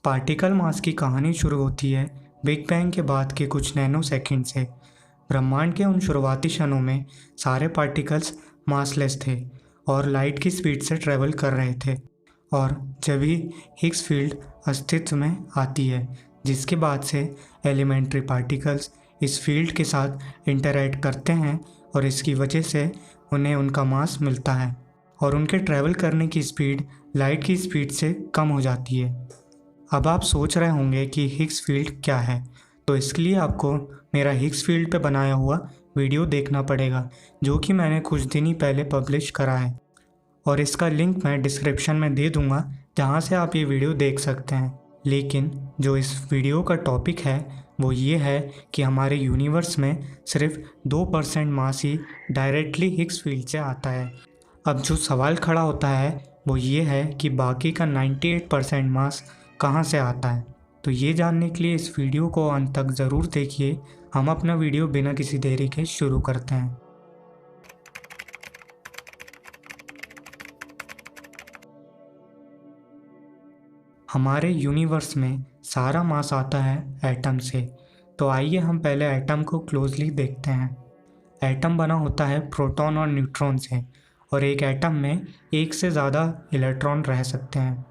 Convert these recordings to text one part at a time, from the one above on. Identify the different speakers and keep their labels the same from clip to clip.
Speaker 1: Particle मास की कहानी शुरू होती है बिग बैंग के बाद के कुछ नैनो सेकंड से। ब्रह्मांड के उन शुरुआती क्षणों में सारे पार्टिकल्स मासलेस थे और लाइट की स्पीड से ट्रेवल कर रहे थे। और जब ही हिग्स फील्ड अस्तित्व में आती है, जिसके बाद से एलिमेंट्री पार्टिकल्स इस फील्ड के साथ इंटरैक्ट करते हैं और इसकी वजह से उन्हें उनका मास मिलता है और उनके ट्रैवल करने की स्पीड लाइट की स्पीड से कम हो जाती है। अब आप सोच रहे होंगे कि हिग्स फील्ड क्या है, तो इसके लिए आपको मेरा हिग्स फील्ड पे बनाया हुआ वीडियो देखना पड़ेगा, जो कि मैंने कुछ दिन ही पहले पब्लिश करा है और इसका लिंक मैं डिस्क्रिप्शन में दे दूंगा, जहां से आप ये वीडियो देख सकते हैं। लेकिन जो इस वीडियो का टॉपिक है वो ये है कि हमारे यूनिवर्स में सिर्फ 2% मास ही डायरेक्टली हिग्स फील्ड से आता है। अब जो सवाल खड़ा होता है वो ये है कि बाकी का 98% मास कहाँ से आता है। तो ये जानने के लिए इस वीडियो को अंत तक ज़रूर देखिए। हम अपना वीडियो बिना किसी देरी के शुरू करते हैं। हमारे यूनिवर्स में सारा मास आता है एटम से। तो आइए हम पहले एटम को क्लोजली देखते हैं। एटम बना होता है प्रोटॉन और न्यूट्रॉन से, और एक एटम में एक से ज़्यादा इलेक्ट्रॉन रह सकते हैं।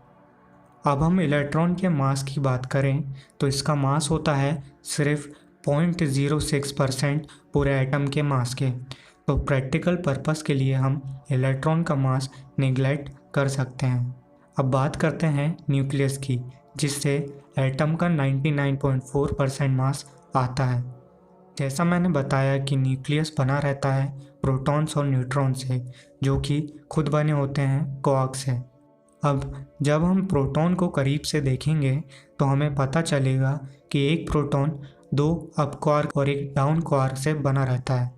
Speaker 1: अब हम इलेक्ट्रॉन के मास की बात करें तो इसका मास होता है सिर्फ 0.06% पूरे एटम के मास के। तो प्रैक्टिकल पर्पस के लिए हम इलेक्ट्रॉन का मास निगलेक्ट कर सकते हैं। अब बात करते हैं न्यूक्लियस की, जिससे एटम का 99.4% मास आता है। जैसा मैंने बताया कि न्यूक्लियस बना रहता है प्रोटॉन्स और न्यूट्रॉन से, जो कि खुद बने होते हैं क्वार्क से। अब जब हम प्रोटॉन को करीब से देखेंगे तो हमें पता चलेगा कि एक प्रोटॉन 2 अप क्वार्क और एक डाउन क्वार्क से बना रहता है।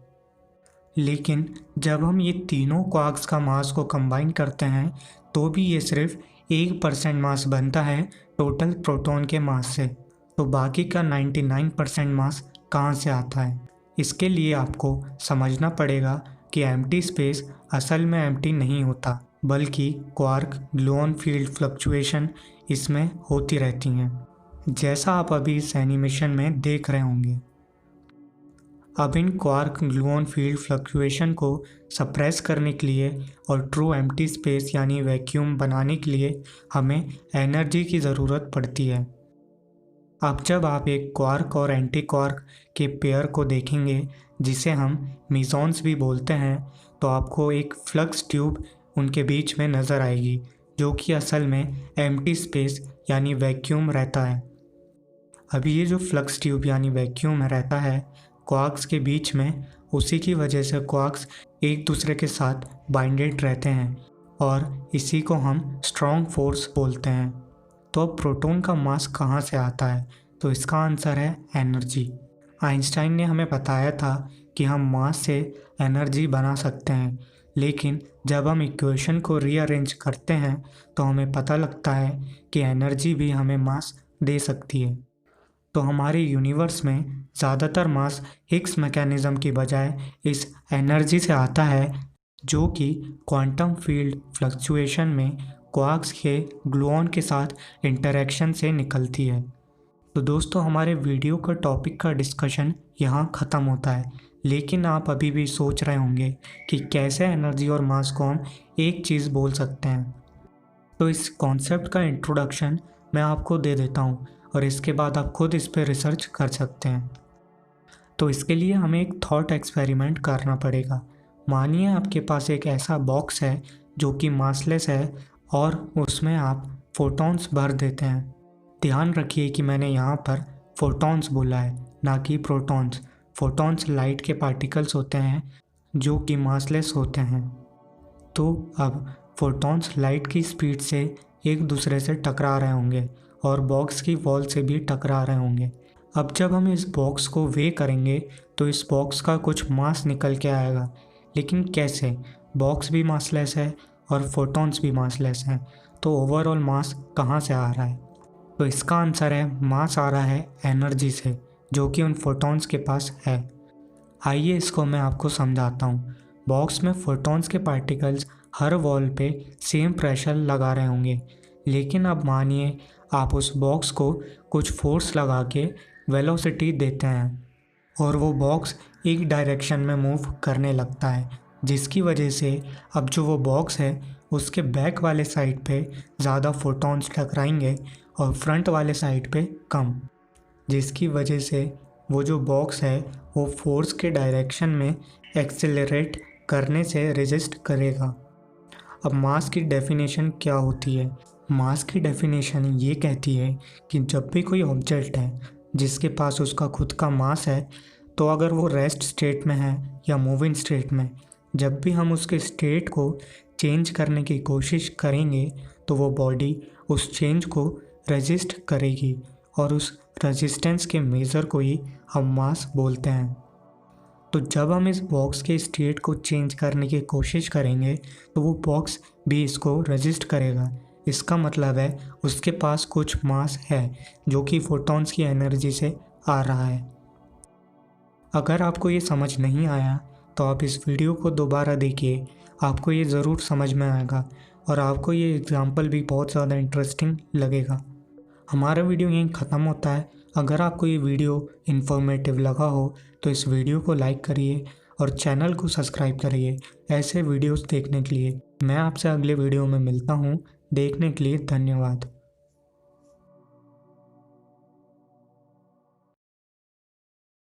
Speaker 1: लेकिन जब हम ये तीनों क्वार्क्स का मास को कंबाइन करते हैं तो भी ये सिर्फ 1% मास बनता है टोटल प्रोटॉन के मास से। तो बाकी का 99% मास कहाँ से आता है? इसके लिए आपको समझना पड़ेगा कि एम्प्टी स्पेस असल में एम्प्टी नहीं होता, बल्कि क्वार्क ग्लूऑन फील्ड फ्लक्चुएशन इसमें होती रहती हैं, जैसा आप अभी इस एनिमेशन में देख रहे होंगे। अब इन क्वार्क ग्लूऑन फील्ड फ्लक्चुएशन को सप्रेस करने के लिए और ट्रू एम्प्टी स्पेस यानी वैक्यूम बनाने के लिए हमें एनर्जी की ज़रूरत पड़ती है। अब जब आप एक क्वार्क और एंटी क्वार्क के पेयर को देखेंगे, जिसे हम मेसॉन्स भी बोलते हैं, तो आपको एक फ्लक्स ट्यूब उनके बीच में नज़र आएगी, जो कि असल में एम्प्टी स्पेस यानी वैक्यूम रहता है। अभी ये जो फ्लक्स ट्यूब यानी वैक्यूम रहता है क्वार्क्स के बीच में, उसी की वजह से क्वार्क्स एक दूसरे के साथ बाइंडेड रहते हैं और इसी को हम स्ट्रॉन्ग फोर्स बोलते हैं। तो अब प्रोटॉन का मास कहाँ से आता है? तो इसका आंसर है एनर्जी। आइंस्टाइन ने हमें बताया था कि हम मास से एनर्जी बना सकते हैं, लेकिन जब हम इक्वेशन को रीअरेंज करते हैं तो हमें पता लगता है कि एनर्जी भी हमें मास दे सकती है। तो हमारे यूनिवर्स में ज़्यादातर मास हिग्स मैकेनिज़्म की बजाय इस एनर्जी से आता है, जो कि क्वांटम फील्ड फ्लक्चुएशन में क्वार्क्स के ग्लूऑन के साथ इंटरेक्शन से निकलती है। तो दोस्तों, हमारे वीडियो का टॉपिक का डिस्कशन यहाँ ख़त्म होता है, लेकिन आप अभी भी सोच रहे होंगे कि कैसे एनर्जी और मास को हम एक चीज़ बोल सकते हैं। तो इस कॉन्सेप्ट का इंट्रोडक्शन मैं आपको दे देता हूँ और इसके बाद आप खुद इस पर रिसर्च कर सकते हैं। तो इसके लिए हमें एक थॉट एक्सपेरिमेंट करना पड़ेगा। मानिए आपके पास एक ऐसा बॉक्स है जो कि मासलेस है और उसमें आप फोटॉन्स भर देते हैं। ध्यान रखिए कि मैंने यहाँ पर फोटॉन्स बोला है, ना कि प्रोटॉन्स। फोटॉन्स लाइट के पार्टिकल्स होते हैं जो कि मासलेस होते हैं। तो अब फोटॉन्स लाइट की स्पीड से एक दूसरे से टकरा रहे होंगे और बॉक्स की वॉल से भी टकरा रहे होंगे। अब जब हम इस बॉक्स को वे करेंगे तो इस बॉक्स का कुछ मास निकल के आएगा। लेकिन कैसे? बॉक्स भी मासलेस है और फोटॉन्स भी मासलेस हैं, तो ओवरऑल मास कहाँ से आ रहा है? तो इसका आंसर है मास आ रहा है एनर्जी से, जो कि उन फोटॉन्स के पास है। आइए इसको मैं आपको समझाता हूँ। बॉक्स में फोटॉन्स के पार्टिकल्स हर वॉल पे सेम प्रेशर लगा रहे होंगे, लेकिन अब मानिए आप उस बॉक्स को कुछ फोर्स लगा के वेलोसिटी देते हैं और वो बॉक्स एक डायरेक्शन में मूव करने लगता है, जिसकी वजह से अब जो वो बॉक्स है उसके बैक वाले साइड पे ज़्यादा फोटॉन्स टकराएंगे और फ्रंट वाले साइड पे कम, जिसकी वजह से वो जो बॉक्स है वो फोर्स के डायरेक्शन में एक्सेलरेट करने से रेजिस्ट करेगा। अब मास की डेफिनेशन क्या होती है? मास की डेफिनेशन ये कहती है कि जब भी कोई ऑब्जेक्ट है जिसके पास उसका खुद का मास है, तो अगर वो रेस्ट स्टेट में है या मूविंग स्टेट में, जब भी हम उसके स्टेट को चेंज करने की कोशिश करेंगे तो वो बॉडी उस चेंज को रेजिस्ट करेगी और उस रेजिस्टेंस के मेज़र को ही हम मास बोलते हैं। तो जब हम इस बॉक्स के स्टेट को चेंज करने की कोशिश करेंगे तो वो बॉक्स भी इसको रेजिस्ट करेगा। इसका मतलब है उसके पास कुछ मास है जो कि फोटॉन्स की एनर्जी से आ रहा है। अगर आपको ये समझ नहीं आया तो आप इस वीडियो को दोबारा देखिए, आपको ये ज़रूर समझ में आएगा और आपको ये एग्जाम्पल भी बहुत ज़्यादा इंटरेस्टिंग लगेगा। हमारा वीडियो यहीं ख़त्म होता है। अगर आपको ये वीडियो इन्फॉर्मेटिव लगा हो तो इस वीडियो को लाइक करिए और चैनल को सब्सक्राइब करिए ऐसे वीडियोस देखने के लिए। मैं आपसे अगले वीडियो में मिलता हूँ। देखने के लिए धन्यवाद।